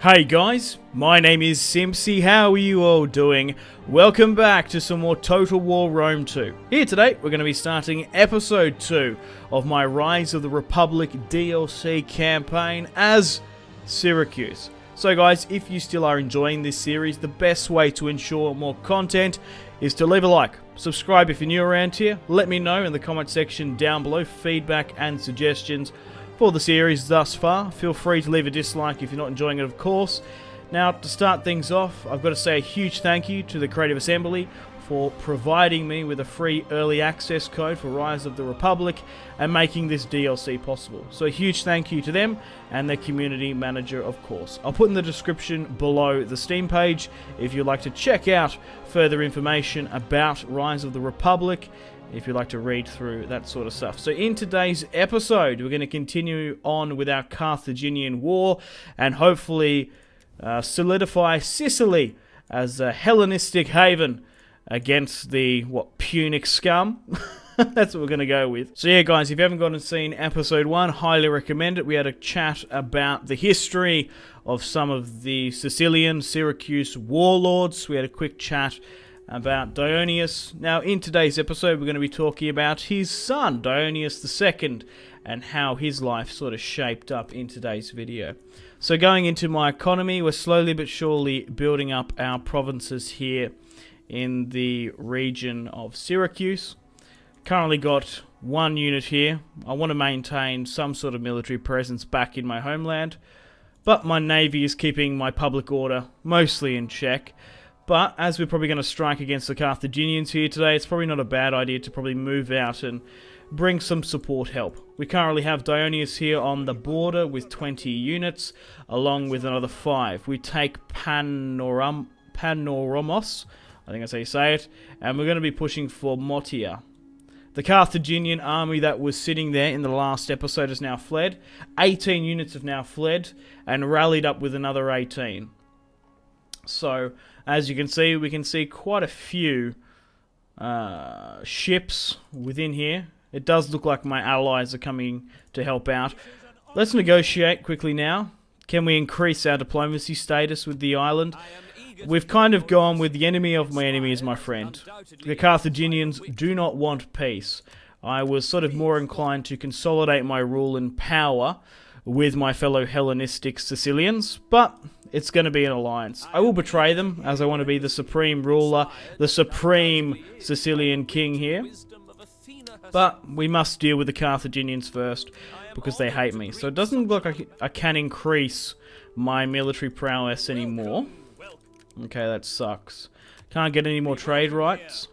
Hey guys, my name is Simpzy. How are you all doing? Welcome back to some more Total War Rome 2. Here today, we're going to be starting episode 2 of my Rise of the Republic DLC campaign as Syracuse. So guys, if you still are enjoying this series, the best way to ensure more content is to leave a like. Subscribe if you're new around here. Let me know in the comment section down below feedback and suggestions for the series thus far. Feel free to leave a dislike if you're not enjoying it, of course. Now, to start things off, I've got to say a huge thank you to the Creative Assembly for providing me with a free early access code for Rise of the Republic and making this DLC possible. So a huge thank you to them and their community manager, of course. I'll put in the description below the Steam page if you'd like to check out further information about Rise of the Republic, if you'd like to read through that sort of stuff. So in today's episode, we're going to continue on with our Carthaginian war and hopefully solidify Sicily as a Hellenistic haven against the, Punic scum? That's what we're going to go with. So yeah, guys, if you haven't gone and seen episode 1, highly recommend it. We had a chat about the history of some of the Sicilian, Syracuse warlords. We had a quick chat about Dionysius. Now, in today's episode, we're going to be talking about his son, Dionysius II, and how his life sort of shaped up in today's video. So going into my economy, we're slowly but surely building up our provinces here in the region of Syracuse. Currently got 1 unit here. I want to maintain some sort of military presence back in my homeland, but my navy is keeping my public order mostly in check. But as we're probably going to strike against the Carthaginians here today, it's probably not a bad idea to probably move out and bring some support help. We currently have Dionysius here on the border with 20 units, along with another 5. We take Panoramos, I think that's how you say it, and we're going to be pushing for Motia. The Carthaginian army that was sitting there in the last episode has now fled. 18 units have now fled and rallied up with another 18. So, as you can see, we can see quite a few ships within here. It does look like my allies are coming to help out. Let's negotiate quickly now. Can we increase our diplomacy status with the island? We've kind of gone with the enemy of my enemy is my friend. The Carthaginians do not want peace. I was sort of more inclined to consolidate my rule and power with my fellow Hellenistic Sicilians, but it's going to be an alliance. I will betray them, as I want to be the supreme ruler, the supreme Sicilian king here. But we must deal with the Carthaginians first, because they hate me. So it doesn't look like I can increase my military prowess anymore. Okay, that sucks. Can't get any more trade rights.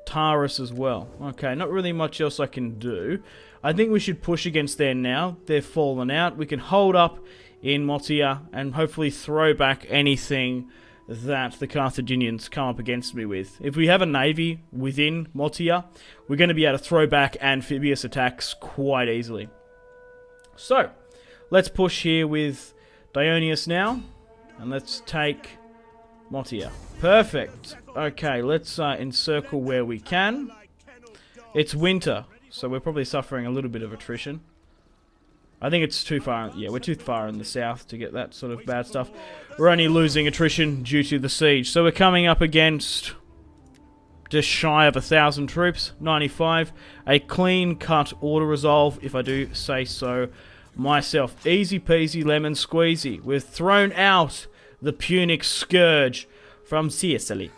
Taurus as well. Okay, not really much else I can do. I think we should push against there now. They've fallen out. We can hold up in Motia and hopefully throw back anything that the Carthaginians come up against me with. If we have a navy within Motia, we're going to be able to throw back amphibious attacks quite easily. So, let's push here with Dionysius now. And let's take Motia. Perfect. Okay, let's encircle where we can. It's winter, so we're probably suffering a little bit of attrition. I think it's too far. Yeah, we're too far in the south to get that sort of bad stuff. We're only losing attrition due to the siege. So we're coming up against just shy of 1,000 troops. 95. A clean-cut order resolve, if I do say so myself. Easy peasy lemon squeezy. We've thrown out the Punic scourge from Sicily.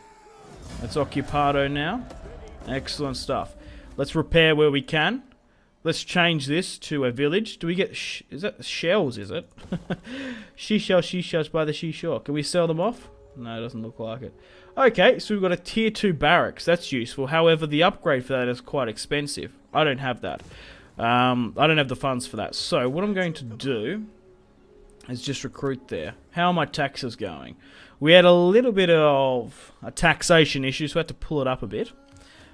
That's Occupado now. Excellent stuff. Let's repair where we can. Let's change this to a village. Do we get... is that shells, is it? She-shells by the seashore. Can we sell them off? No, it doesn't look like it. Okay, so we've got a tier 2 barracks. That's useful. However, the upgrade for that is quite expensive. I don't have that. I don't have the funds for that. So, what I'm going to do is just recruit there. How are my taxes going? We had a little bit of a taxation issue, so we had to pull it up a bit.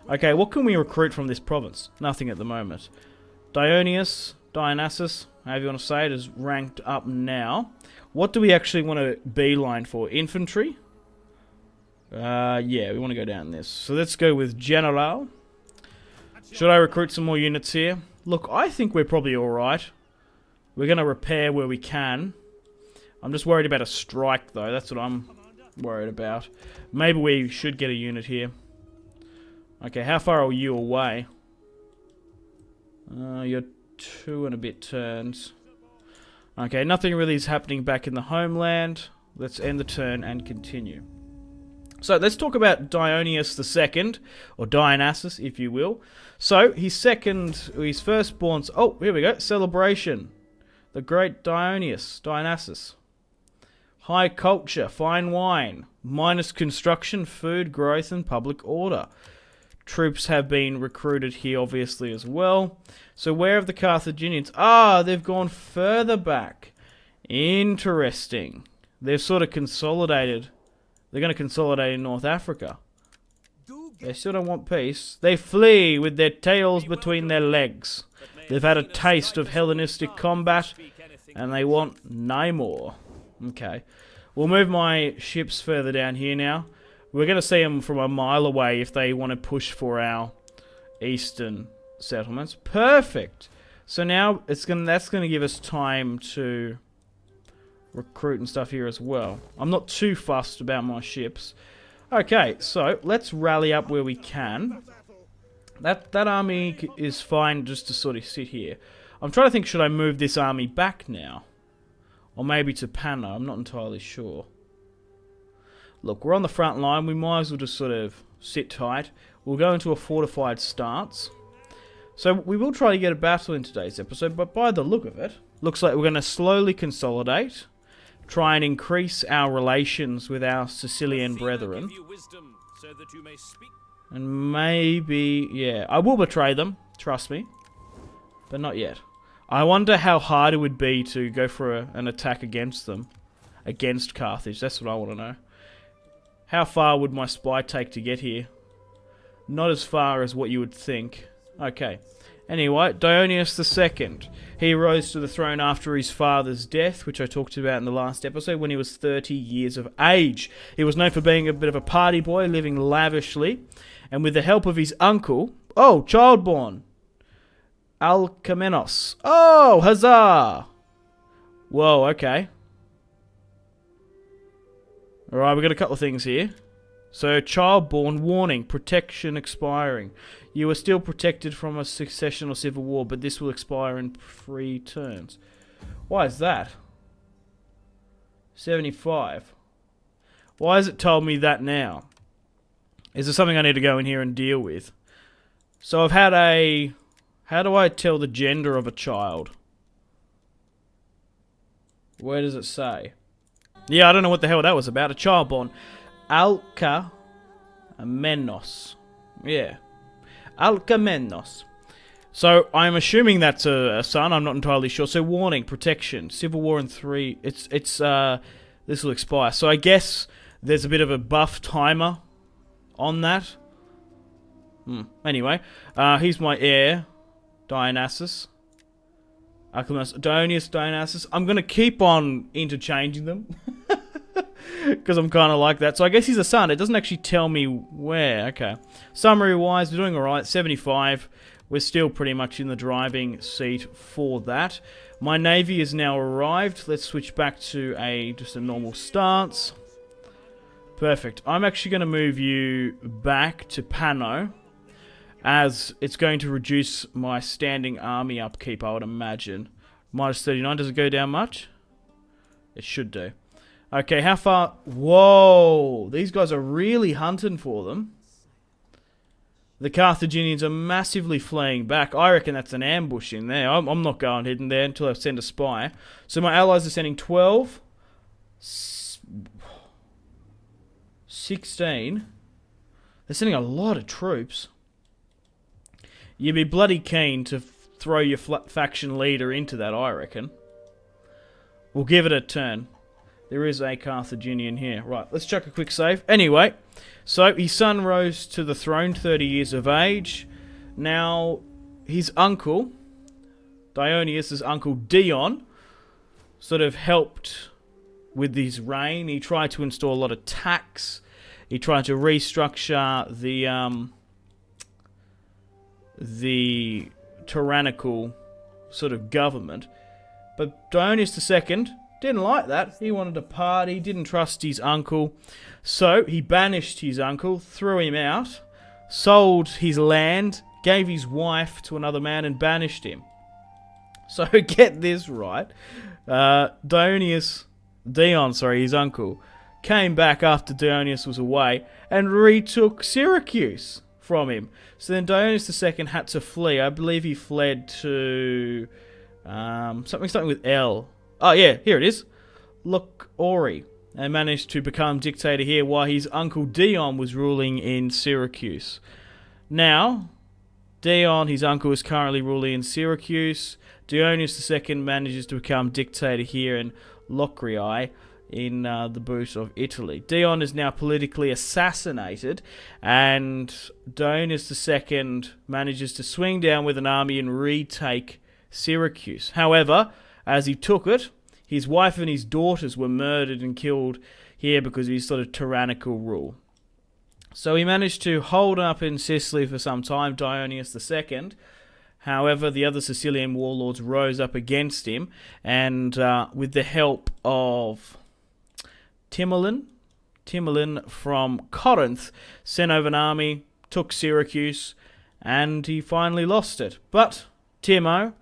Okay, what can we recruit from this province? Nothing at the moment. Dionysius, however you want to say it, is ranked up now. What do we actually want to beeline for? Infantry? Yeah, we want to go down this. So let's go with General. Should I recruit some more units here? Look, I think we're probably alright. We're going to repair where we can. I'm just worried about a strike, though. That's what I'm worried about. Maybe we should get a unit here. Okay, how far are you away? You're 2 and a bit turns. Okay, nothing really is happening back in the homeland. Let's end the turn and continue. So let's talk about Dionysius II, or Dionysius, if you will. So his firstborn. Oh, here we go. Celebration. The great Dionysius. High culture, fine wine, minus construction, food, growth, and public order. Troops have been recruited here, obviously, as well. So where have the Carthaginians? Ah, they've gone further back. Interesting. They've sort of consolidated. They're going to consolidate in North Africa. They still don't want peace. They flee with their tails between their legs. They've had a taste of Hellenistic combat, and they want no more. Okay. We'll move my ships further down here now. We're going to see them from a mile away if they want to push for our eastern settlements. Perfect! So now that's going to give us time to recruit and stuff here as well. I'm not too fussed about my ships. Okay, so let's rally up where we can. That army is fine just to sort of sit here. I'm trying to think, should I move this army back now? Or maybe to Pano, I'm not entirely sure. Look, we're on the front line, we might as well just sort of sit tight. We'll go into a fortified stance. So we will try to get a battle in today's episode, but by the look of it, looks like we're going to slowly consolidate, try and increase our relations with our Sicilian brethren. And maybe, yeah, I will betray them, trust me, but not yet. I wonder how hard it would be to go for an attack against them, against Carthage. That's what I want to know. How far would my spy take to get here? Not as far as what you would think. Okay. Anyway, Dionysius II. He rose to the throne after his father's death, which I talked about in the last episode, when he was 30 years of age. He was known for being a bit of a party boy, living lavishly, and with the help of his uncle... Oh, childborn! Alcamenos. Oh, huzzah! Whoa, okay. Alright, we've got a couple of things here. So, childborn, warning, protection expiring. You are still protected from a succession or civil war, but this will expire in 3 turns. Why is that? 75. Why has it told me that now? Is there something I need to go in here and deal with? So I've had a... How do I tell the gender of a child? Where does it say? Yeah, I don't know what the hell that was about. A child born. Alcamenos. Yeah. Alcamenos. So, I'm assuming that's a son. I'm not entirely sure. So, warning, protection. Civil War in 3. This will expire. So, I guess there's a bit of a buff timer on that. Anyway, he's my heir. Dionysius. Dionysius. I'm going to keep on interchanging them. Because I'm kind of like that. So I guess he's a son. It doesn't actually tell me where. Okay. Summary-wise, we're doing alright. 75. We're still pretty much in the driving seat for that. My navy has now arrived. Let's switch back to just a normal stance. Perfect. I'm actually going to move you back to Pano, as it's going to reduce my standing army upkeep, I would imagine. Minus 39, does it go down much? It should do. Okay, how far? Whoa! These guys are really hunting for them. The Carthaginians are massively fleeing back. I reckon that's an ambush in there. I'm not going hidden there until I send a spy. So my allies are sending 12. 16. They're sending a lot of troops. You'd be bloody keen to throw your faction leader into that, I reckon. We'll give it a turn. There is a Carthaginian here. Right, let's chuck a quick save. Anyway, so his son rose to the throne, 30 years of age. Now, his uncle, Dionysius' uncle Dion, sort of helped with his reign. He tried to install a lot of tax. He tried to restructure the tyrannical sort of government. But Dionysius II didn't like that. He wanted to party, didn't trust his uncle. So he banished his uncle, threw him out, sold his land, gave his wife to another man and banished him. So get this right. Dion, his uncle, came back after Dionysius was away and retook Syracuse from him. So then Dionysius II had to flee. I believe he fled to something with L. Oh yeah, here it is. Ori, and managed to become dictator here while his uncle Dion was ruling in Syracuse. Now, Dion, his uncle, is currently ruling in Syracuse. Dionysius II manages to become dictator here in Locrii in the boot of Italy. Dion is now politically assassinated, and Dionysius II manages to swing down with an army and retake Syracuse. However, as he took it, his wife and his daughters were murdered and killed here because of his sort of tyrannical rule. So he managed to hold up in Sicily for some time, Dionysius II. However, the other Sicilian warlords rose up against him, and with the help of Timolin from Corinth, sent over an army, took Syracuse, and he finally lost it. But Timo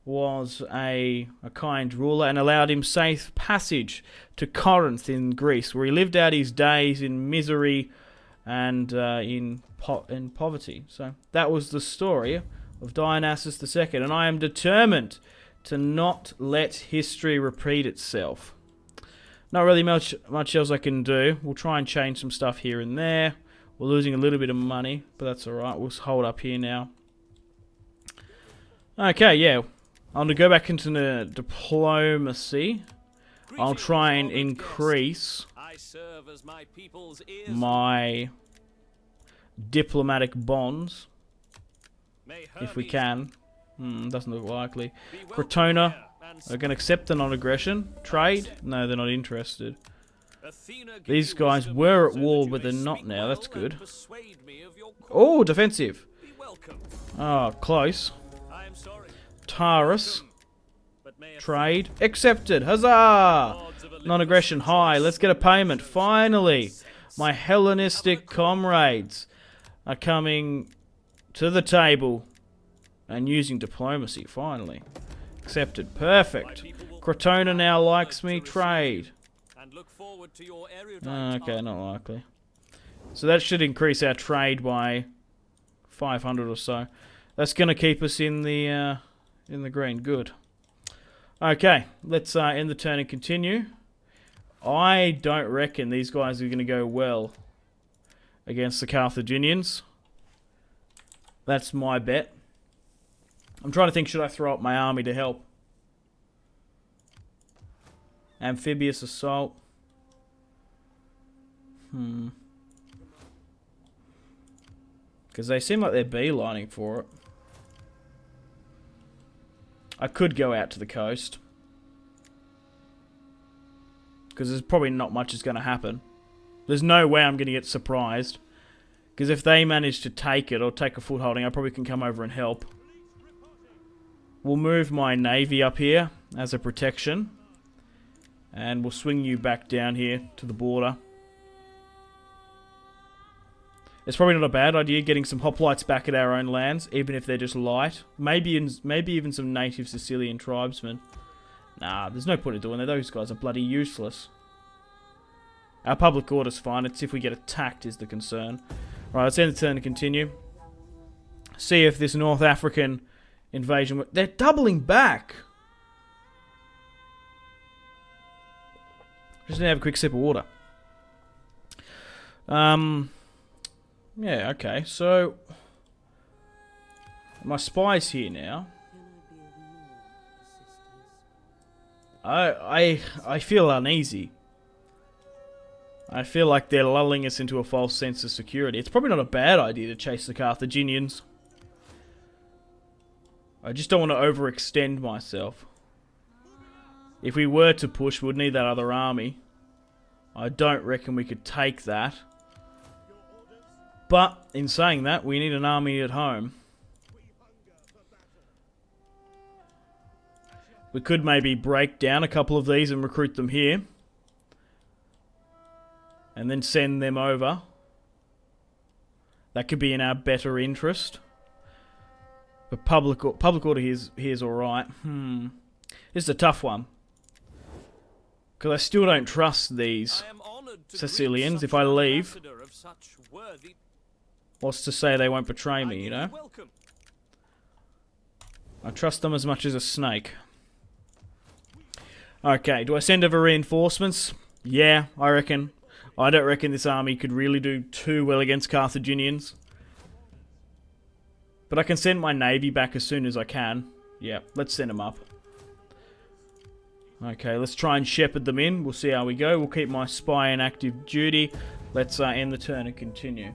was a kind ruler and allowed him safe passage to Corinth in Greece, where he lived out his days in misery and in poverty. So that was the story of Dionysius II, and I am determined to not let history repeat itself. Not really much else I can do. We'll try and change some stuff here and there. We're losing a little bit of money, but that's alright. We'll hold up here now. Okay, yeah. I'm going to go back into the diplomacy. I'll try and increase my diplomatic bonds, if we can. Doesn't look likely. Crotona are going to accept the non-aggression. Trade? No, they're not interested. These guys were at war, but they're not now. That's good. Oh, defensive. Oh, close. Taurus. Trade. Accepted. Huzzah! Non-aggression high. Let's get a payment. Finally, my Hellenistic comrades are coming to the table and using diplomacy. Finally. Accepted. Perfect. Crotona now likes me. Trade. Okay, not likely. So that should increase our trade by 500 or so. That's going to keep us in the green. Good. Okay, let's end the turn and continue. I don't reckon these guys are going to go well against the Carthaginians. That's my bet. I'm trying to think, should I throw up my army to help? Amphibious assault. Because they seem like they're beelining for it. I could go out to the coast. Because there's probably not much is going to happen. There's no way I'm going to get surprised. Because if they manage to take it or take a footholding, I probably can come over and help. We'll move my navy up here as a protection. And we'll swing you back down here to the border. It's probably not a bad idea getting some hoplites back at our own lands, even if they're just light. Maybe even some native Sicilian tribesmen. Nah, there's no point in doing that. Those guys are bloody useless. Our public order's fine. It's if we get attacked is the concern. Right, let's end the turn and continue. See if this North African invasion... They're doubling back! Just need to have a quick sip of water. Yeah, okay, so... My spy's here now. I feel uneasy. I feel like they're lulling us into a false sense of security. It's probably not a bad idea to chase the Carthaginians. I just don't want to overextend myself. If we were to push, we'd need that other army. I don't reckon we could take that. But, in saying that, we need an army at home. We could maybe break down a couple of these and recruit them here. And then send them over. That could be in our better interest. But public order here's alright. This is a tough one. Because I still don't trust these Sicilians. If I leave, what's to say they won't betray me, you know? I trust them as much as a snake. Okay, do I send over reinforcements? Yeah, I reckon. I don't reckon this army could really do too well against Carthaginians. But I can send my navy back as soon as I can. Yeah, let's send them up. Okay, let's try and shepherd them in. We'll see how we go. We'll keep my spy in active duty. Let's end the turn and continue.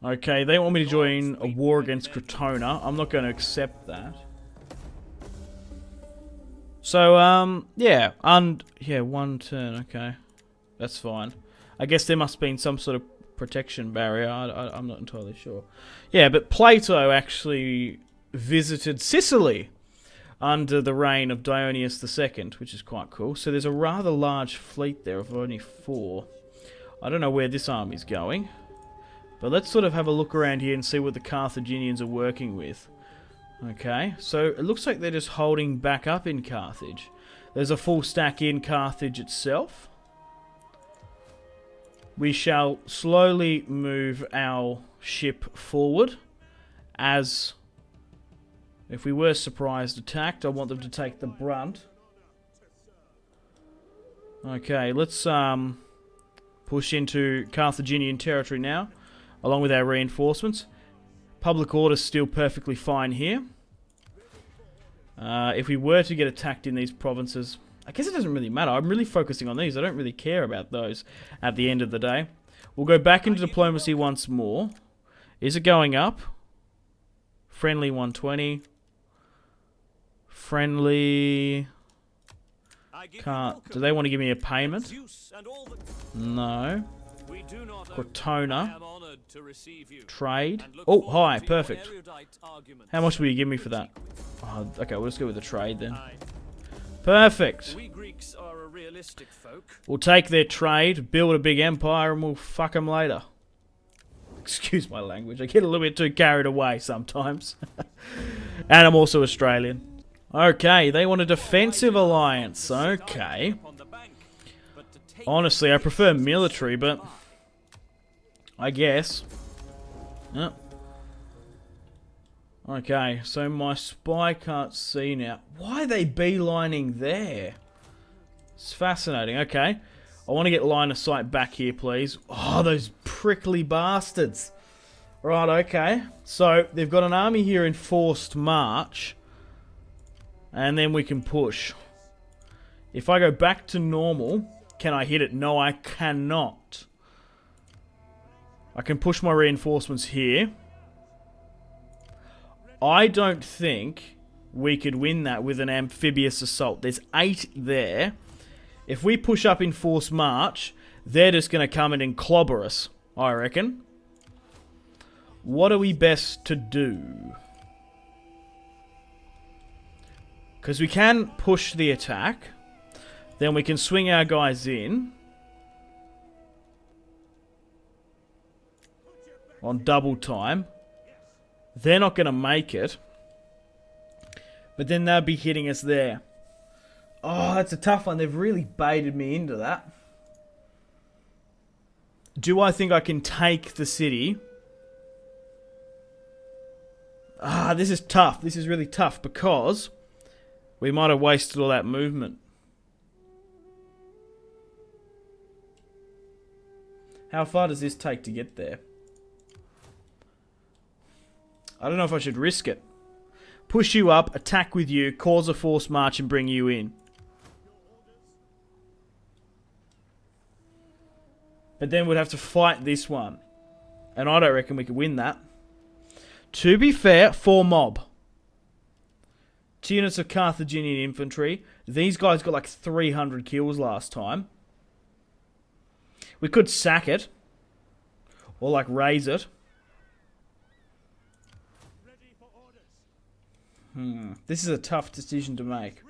Okay, they want me to join a war against Crotona. I'm not going to accept that. So, yeah, one turn, okay. That's fine. I guess there must have been some sort of protection barrier. I'm not entirely sure. Yeah, but Plato actually visited Sicily under the reign of Dionysius II, which is quite cool. So there's a rather large fleet there of only 4. I don't know where this army's going. But let's sort of have a look around here and see what the Carthaginians are working with. Okay, so it looks like they're just holding back up in Carthage. There's a full stack in Carthage itself. We shall slowly move our ship forward. As if we were surprised attacked, I want them to take the brunt. Okay, let's push into Carthaginian territory now, along with our reinforcements. Public order's still perfectly fine here. If we were to get attacked in these provinces, I guess it doesn't really matter. I'm really focusing on these. I don't really care about those at the end of the day. We'll go back into diplomacy once more. Is it going up? Friendly 120. Friendly... Can't... Do they want to give me a payment? No. Crotona. Trade. Oh, hi. Perfect. How much will you give me for that? Oh, okay, we'll just go with the trade then. Perfect. We'll take their trade, build a big empire, and we'll fuck them later. Excuse my language. I get a little bit too carried away sometimes. And I'm also Australian. Okay, they want a defensive alliance. Okay. Honestly, I prefer military, but I guess. Oh. Okay, so my spy can't see now. Why are they beelining there? It's fascinating. Okay. I want to get line of sight back here, please. Oh, those prickly bastards. Right, okay. So, they've got an army here in forced march. And then we can push. If I go back to normal, can I hit it? No, I cannot. I can push my reinforcements here. I don't think we could win that with an amphibious assault. There's 8 there. If we push up in forced march, they're just going to come in and clobber us, I reckon. What are we best to do? Because we can push the attack. Then we can swing our guys in. On double time. They're not going to make it. But then they'll be hitting us there. Oh, that's a tough one. They've really baited me into that. Do I think I can take the city? Ah, this is tough. This is really tough because we might have wasted all that movement. How far does this take to get there? I don't know if I should risk it. Push you up, attack with you, cause a forced march and bring you in. But then we'd have to fight this one. And I don't reckon we could win that. To be fair, 4 mob. 2 units of Carthaginian infantry. These guys got like 300 kills last time. We could sack it. Or like raise it. This is a tough decision to make.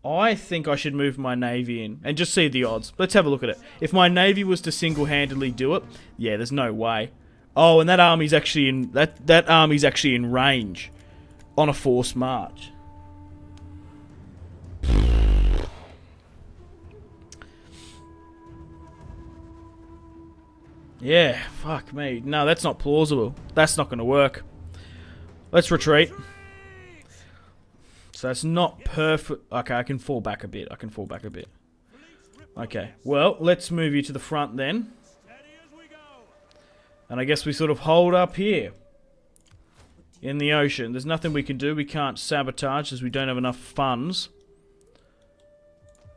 I think I should move my navy in and just see the odds. Let's have a look at it. If my navy was to single-handedly do it, yeah, there's no way. Oh, and that army's actually in that army's actually in range on a forced march. Yeah, fuck me. No, that's not plausible. That's not going to work. Let's retreat. So that's not perfect. Okay, I can fall back a bit. Okay, well, let's move you to the front then. And I guess we sort of hold up here. In the ocean. There's nothing we can do. We can't sabotage as we don't have enough funds.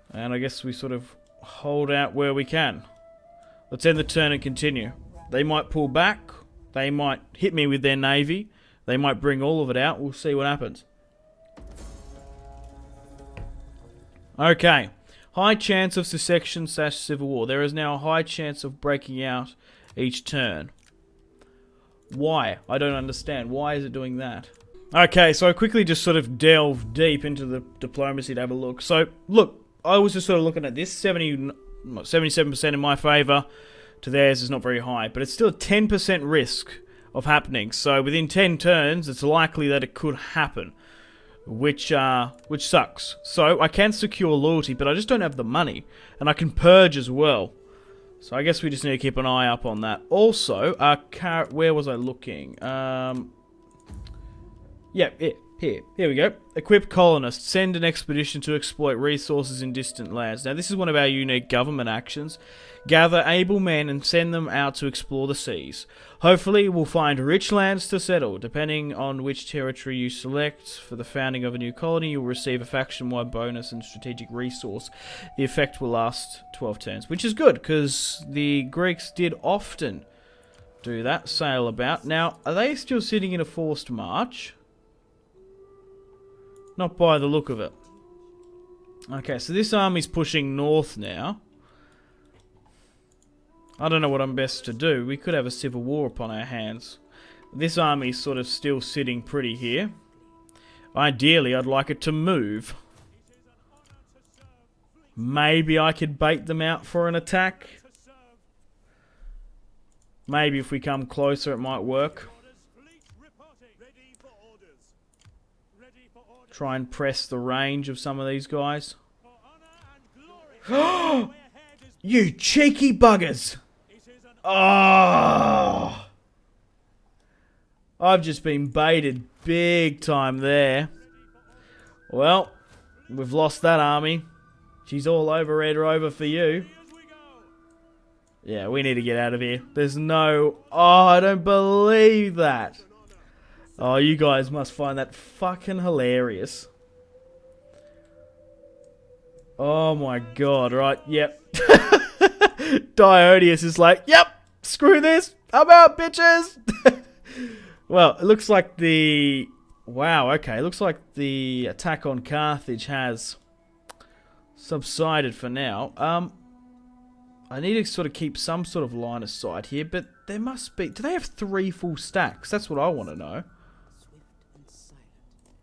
And I guess we sort of hold out where we can. Let's end the turn and continue. They might pull back. They might hit me with their navy. They might bring all of it out. We'll see what happens. Okay. High chance of secession/civil war. There is now a high chance of breaking out each turn. Why? I don't understand. Why is it doing that? Okay, so I quickly just sort of delve deep into the diplomacy to have a look. So, look, I was just sort of looking at this. 77% in my favour. To theirs is not very high. But it's still a 10% risk of happening. So within 10 turns, it's likely that it could happen. Which sucks. So I can secure loyalty, but I just don't have the money. And I can purge as well. So I guess we just need to keep an eye up on that. Also, where was I looking? Yeah, here we go. Equip colonists. Send an expedition to exploit resources in distant lands. Now, this is one of our unique government actions. Gather able men and send them out to explore the seas. Hopefully, we'll find rich lands to settle. Depending on which territory you select for the founding of a new colony, you'll receive a faction-wide bonus and strategic resource. The effect will last 12 turns, which is good, because the Greeks did often do that, sail about. Now, are they still sitting in a forced march? Not by the look of it. Okay, so this army's pushing north now. I don't know what I'm best to do. We could have a civil war upon our hands. This army's sort of still sitting pretty here. Ideally, I'd like it to move. Maybe I could bait them out for an attack. Maybe if we come closer, it might work. Try and press the range of some of these guys. You cheeky buggers! Oh! I've just been baited big time there. Well, we've lost that army. She's all over Red Rover for you. Yeah, we need to get out of here. There's no... Oh, I don't believe that. Oh, you guys must find that fucking hilarious. Oh my god, right, yep. Dionysius is like, yep, screw this, I'm out, bitches! Well, it looks like the... Wow, okay, it looks like the attack on Carthage has subsided for now. I need to sort of keep some sort of line of sight here, but there must be... Do they have 3 full stacks? That's what I want to know.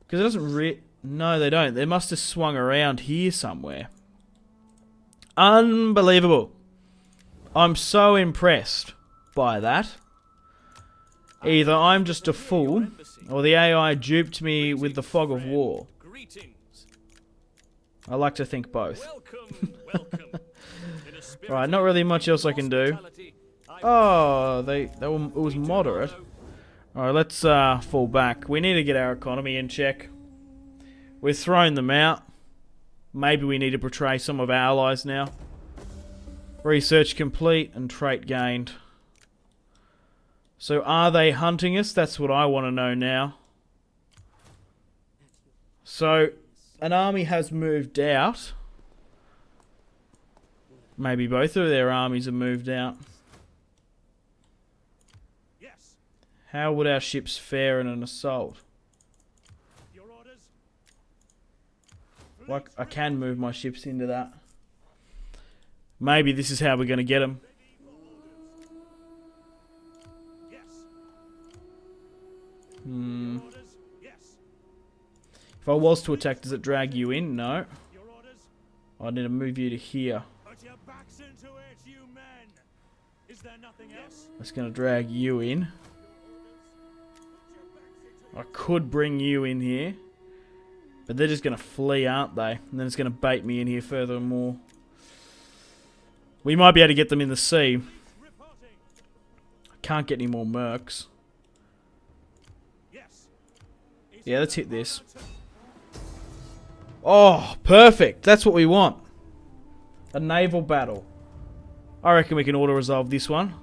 Because it doesn't No, they don't. They must have swung around here somewhere. Unbelievable. I'm so impressed by that. Either I'm just a fool, or the AI duped me with the fog of war. I like to think both. Right, not really much else I can do. Oh, it was moderate. Alright, let's fall back. We need to get our economy in check. We've thrown them out. Maybe we need to portray some of our allies now. Research complete and trait gained. So are they hunting us? That's what I want to know now. So an army has moved out. Maybe both of their armies have moved out. How would our ships fare in an assault? Like, I can move my ships into that. Maybe this is how we're going to get them. If I was to attack, does it drag you in? No. I need to move you to here. That's going to drag you in. I could bring you in here. But they're just going to flee, aren't they? And then it's going to bait me in here furthermore. We might be able to get them in the sea. I can't get any more mercs. Yeah, let's hit this. Oh, perfect. That's what we want. A naval battle. I reckon we can auto-resolve this one.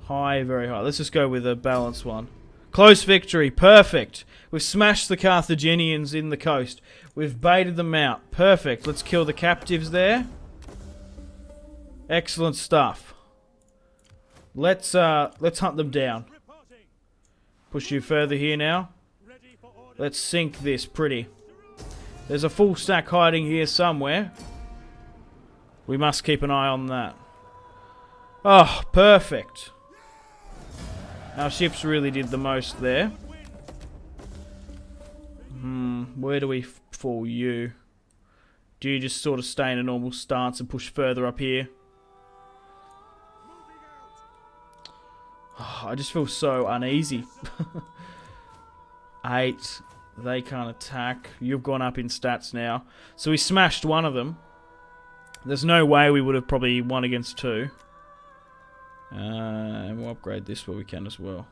High, very high. Let's just go with a balanced one. Close victory. Perfect. We've smashed the Carthaginians in the coast. We've baited them out. Perfect. Let's kill the captives there. Excellent stuff. Let's hunt them down. Push you further here now. Let's sink this pretty. There's a full stack hiding here somewhere. We must keep an eye on that. Oh, perfect. Our ships really did the most there. Where do we fall you? Do you just sort of stay in a normal stance and push further up here? Oh, I just feel so uneasy. 8. They can't attack. You've gone up in stats now. So we smashed one of them. There's no way we would have probably won against 2. And we'll upgrade this where we can as well.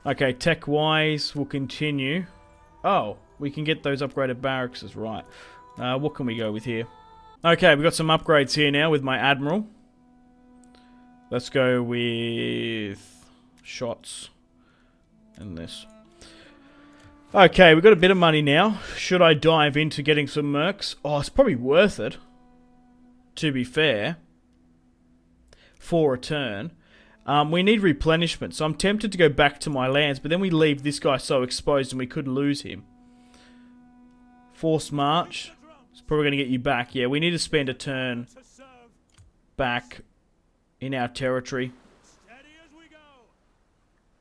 Okay, tech-wise, we'll continue. Oh, we can get those upgraded barracks, right. What can we go with here? Okay, we've got some upgrades here now with my Admiral. Let's go with shots and this. Okay, we've got a bit of money now. Should I dive into getting some mercs? Oh, it's probably worth it, to be fair, for a turn. We need replenishment, so I'm tempted to go back to my lands, but then we leave this guy so exposed and we could lose him. Forced march. It's probably going to get you back. Yeah, we need to spend a turn back in our territory.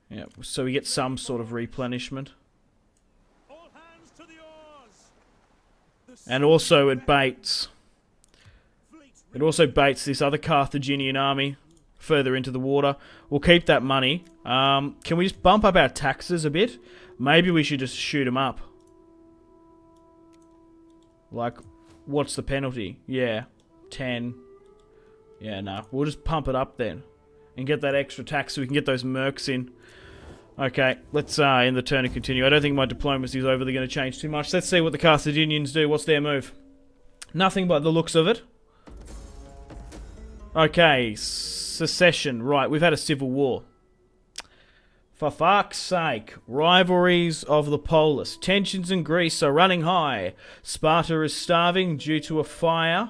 Yeah, so we get some sort of replenishment. And also it baits. It also baits this other Carthaginian army further into the water. We'll keep that money. Can we just bump up our taxes a bit? Maybe we should just shoot them up. Like, what's the penalty? Yeah, 10. Yeah, no. We'll just pump it up then. And get that extra tax so we can get those mercs in. Okay, let's end the turn and continue. I don't think my diplomacy is overly going to change too much. Let's see what the Carthaginians do. What's their move? Nothing by the looks of it. Okay, secession. Right, we've had a civil war. For fuck's sake. Rivalries of the polis. Tensions in Greece are running high. Sparta is starving due to a fire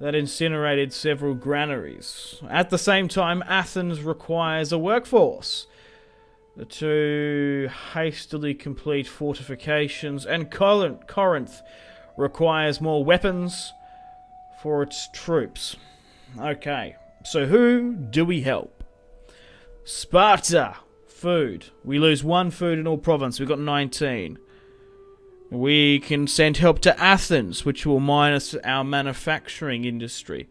that incinerated several granaries. At the same time, Athens requires a workforce to hastily complete fortifications, and Corinth requires more weapons for its troops. Okay, so who do we help? Sparta! Food. We lose 1 food in all province. We've got 19. We can send help to Athens, which will minus our manufacturing industry.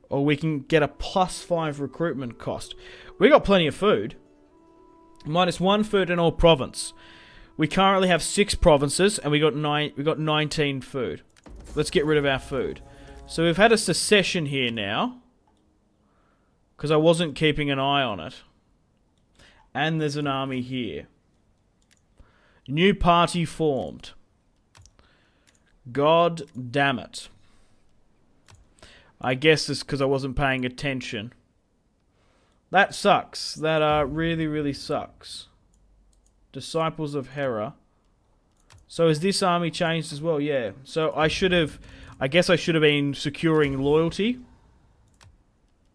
Or we can get a +5 recruitment cost. We got plenty of food. Minus 1 food in all province. We currently have 6 provinces, and we got 19 food. Let's get rid of our food. So we've had a secession here now, because I wasn't keeping an eye on it. And there's an army here. New party formed. God damn it. I guess it's because I wasn't paying attention. That sucks. That really, really sucks. Disciples of Hera. So has this army changed as well? Yeah. So I guess I should have been securing loyalty.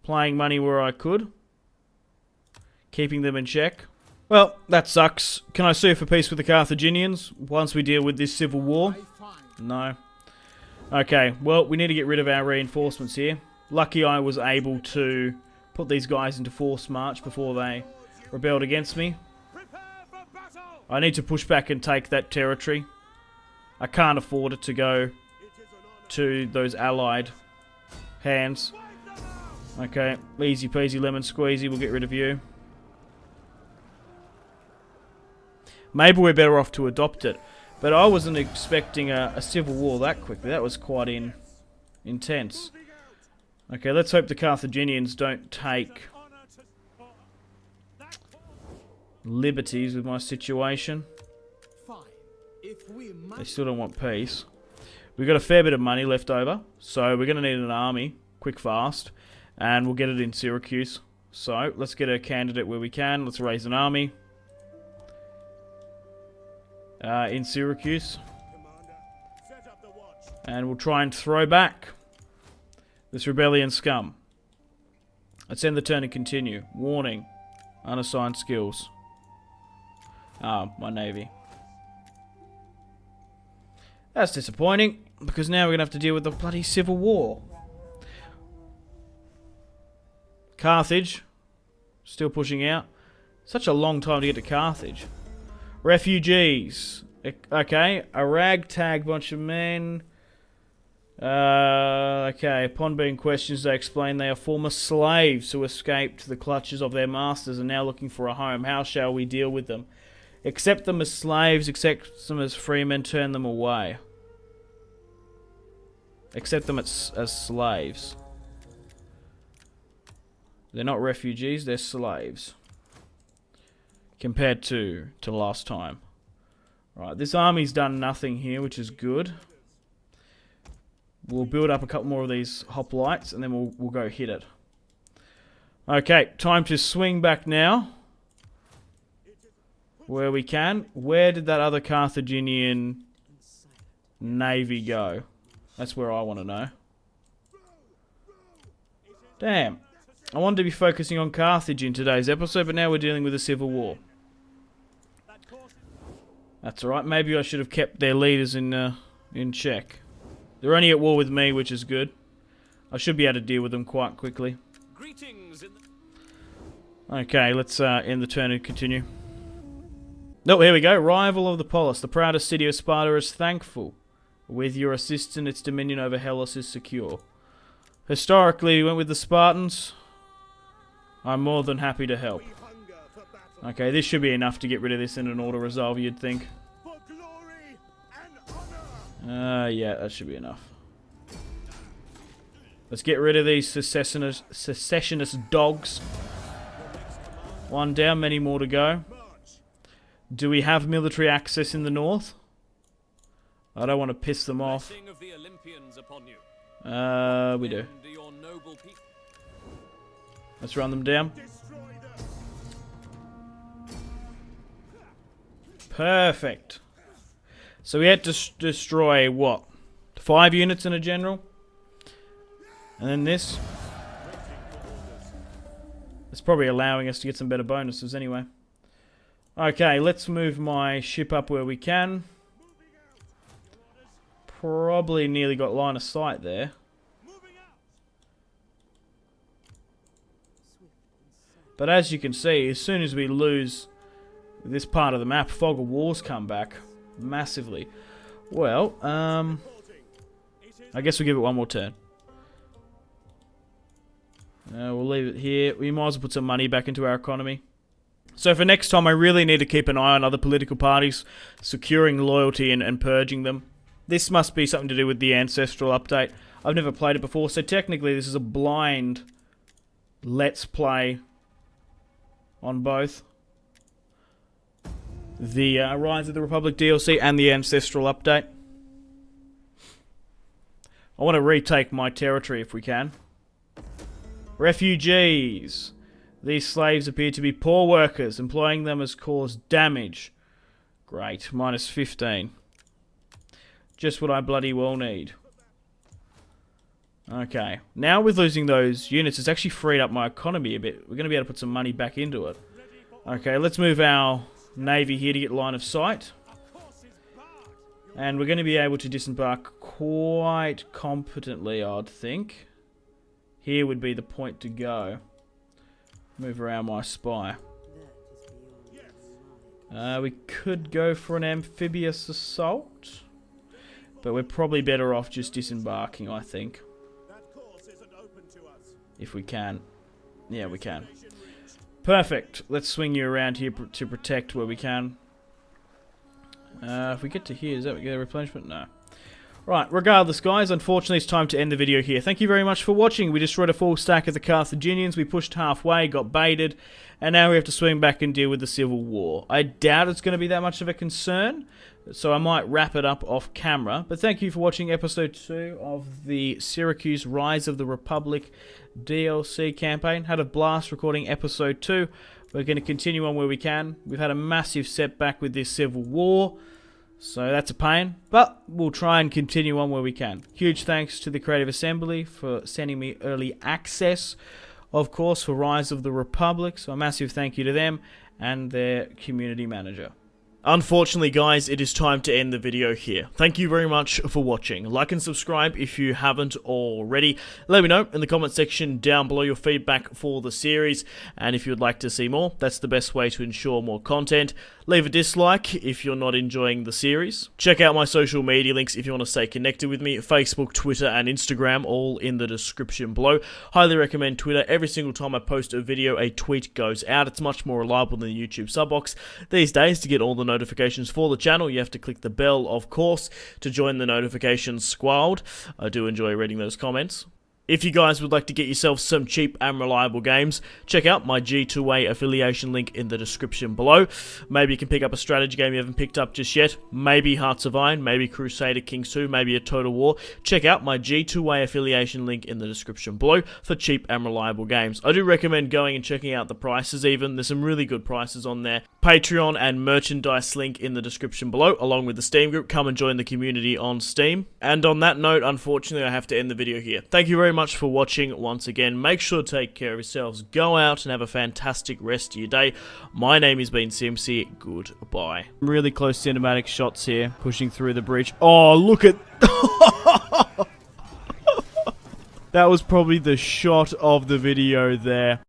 Playing money where I could. Keeping them in check. Well, that sucks. Can I sue for peace with the Carthaginians once we deal with this civil war? No. Okay, well, we need to get rid of our reinforcements here. Lucky I was able to put these guys into forced march before they rebelled against me. I need to push back and take that territory. I can't afford it to go to those allied hands. Okay, easy peasy lemon squeezy, we'll get rid of you. Maybe we're better off to adopt it. But I wasn't expecting a civil war that quickly. That was quite intense. Okay, let's hope the Carthaginians don't take liberties with my situation. They still don't want peace. We've got a fair bit of money left over, so we're going to need an army, quick fast, and we'll get it in Syracuse. So, let's get a candidate where we can. Let's raise an army in Syracuse. And we'll try and throw back this rebellion scum. Let's end the turn and continue. Warning. Unassigned skills. Ah, my navy. That's disappointing, because now we're going to have to deal with the bloody civil war. Carthage. Still pushing out. Such a long time to get to Carthage. Refugees. Okay, a ragtag bunch of men. Okay, upon being questioned, they explain they are former slaves who escaped the clutches of their masters and now looking for a home. How shall we deal with them? Accept them as slaves, accept them as freemen, turn them away. Accept them as slaves. They're not refugees, they're slaves. Compared to last time. Right, this army's done nothing here, which is good. We'll build up a couple more of these hoplites, and then we'll go hit it. Okay, time to swing back now. Where we can. Where did that other Carthaginian navy go? That's where I want to know. Damn. I wanted to be focusing on Carthage in today's episode, but now we're dealing with a civil war. That's alright. Maybe I should have kept their leaders in check. They're only at war with me, which is good. I should be able to deal with them quite quickly. Okay, let's end the turn and continue. Oh, here we go. Rival of the Polis. The proudest city of Sparta is thankful. With your assistance, its dominion over Hellas is secure. Historically, we went with the Spartans. I'm more than happy to help. Okay, this should be enough to get rid of this in an auto resolve, you'd think. Yeah, that should be enough. Let's get rid of these secessionist dogs. One down, many more to go. Do we have military access in the north? I don't want to piss them off. We do. Let's run them down. Perfect. So we had to destroy, what? 5 units in a general? And then this. It's probably allowing us to get some better bonuses anyway. Okay, let's move my ship up where we can. Probably nearly got line of sight there. But as you can see, as soon as we lose this part of the map, fog of wars come back massively. Well, I guess we'll give it one more turn. We'll leave it here. We might as well put some money back into our economy. So for next time, I really need to keep an eye on other political parties, securing loyalty and purging them. This must be something to do with the Ancestral update. I've never played it before, so technically this is a blind let's play on both the Rise of the Republic DLC and the Ancestral update. I want to retake my territory if we can. Refugees. These slaves appear to be poor workers. Employing them has caused damage. Great. Minus 15. Just what I bloody well need. Okay. Now with losing those units, it's actually freed up my economy a bit. We're going to be able to put some money back into it. Okay, let's move our navy here to get line of sight. And we're going to be able to disembark quite competently, I'd think. Here would be the point to go. Move around my spy. We could go for an amphibious assault, but we're probably better off just disembarking, I think. If we can. Yeah, we can. Perfect. Let's swing you around here to protect where we can. If we get to here, does that get a replenishment? No. Right, regardless, guys, unfortunately it's time to end the video here. Thank you very much for watching. We destroyed a full stack of the Carthaginians, we pushed halfway, got baited, and now we have to swing back and deal with the Civil War. I doubt it's going to be that much of a concern, so I might wrap it up off camera. But thank you for watching episode 2 of the Syracuse Rise of the Republic DLC campaign. Had a blast recording episode 2. We're going to continue on where we can. We've had a massive setback with this Civil War, so that's a pain, but we'll try and continue on where we can. Huge thanks to the Creative Assembly for sending me early access, of course, for Rise of the Republic, so a massive thank you to them and their community manager. Unfortunately, guys, it is time to end the video here. Thank you very much for watching. Like and subscribe if you haven't already. Let me know in the comment section down below your feedback for the series, and if you'd like to see more, that's the best way to ensure more content. Leave a dislike if you're not enjoying the series. Check out my social media links if you want to stay connected with me. Facebook, Twitter, and Instagram, all in the description below. Highly recommend Twitter. Every single time I post a video, a tweet goes out. It's much more reliable than the YouTube sub box. These days, to get all the notifications for the channel, you have to click the bell, of course, to join the notifications squad. I do enjoy reading those comments. If you guys would like to get yourself some cheap and reliable games, check out my G2A affiliation link in the description below. Maybe you can pick up a strategy game you haven't picked up just yet. Maybe Hearts of Iron, maybe Crusader Kings 2, maybe a Total War. Check out my G2A affiliation link in the description below for cheap and reliable games. I do recommend going and checking out the prices even. There's some really good prices on there. Patreon and merchandise link in the description below, along with the Steam group. Come and join the community on Steam. And on that note, unfortunately, I have to end the video here. Thank you very much for watching once again. Make sure to take care of yourselves. Go out and have a fantastic rest of your day. My name has been Simpzy. Goodbye. Really close cinematic shots here, pushing through the bridge. Oh, look at... That was probably the shot of the video there.